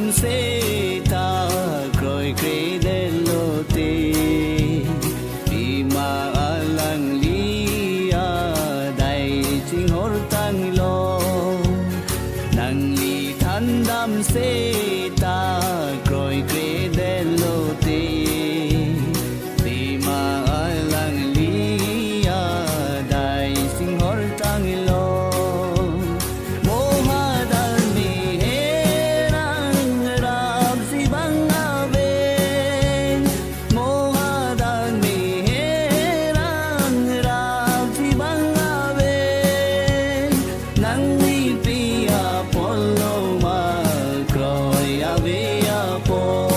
đam se ta rồi kể đến lô tê vì mà alang lia đại chính hor tang lo nang li than đam se ta rồi kể đến lô tê vì mà alang lia đại chính hor tang lo Polo ma croy ave po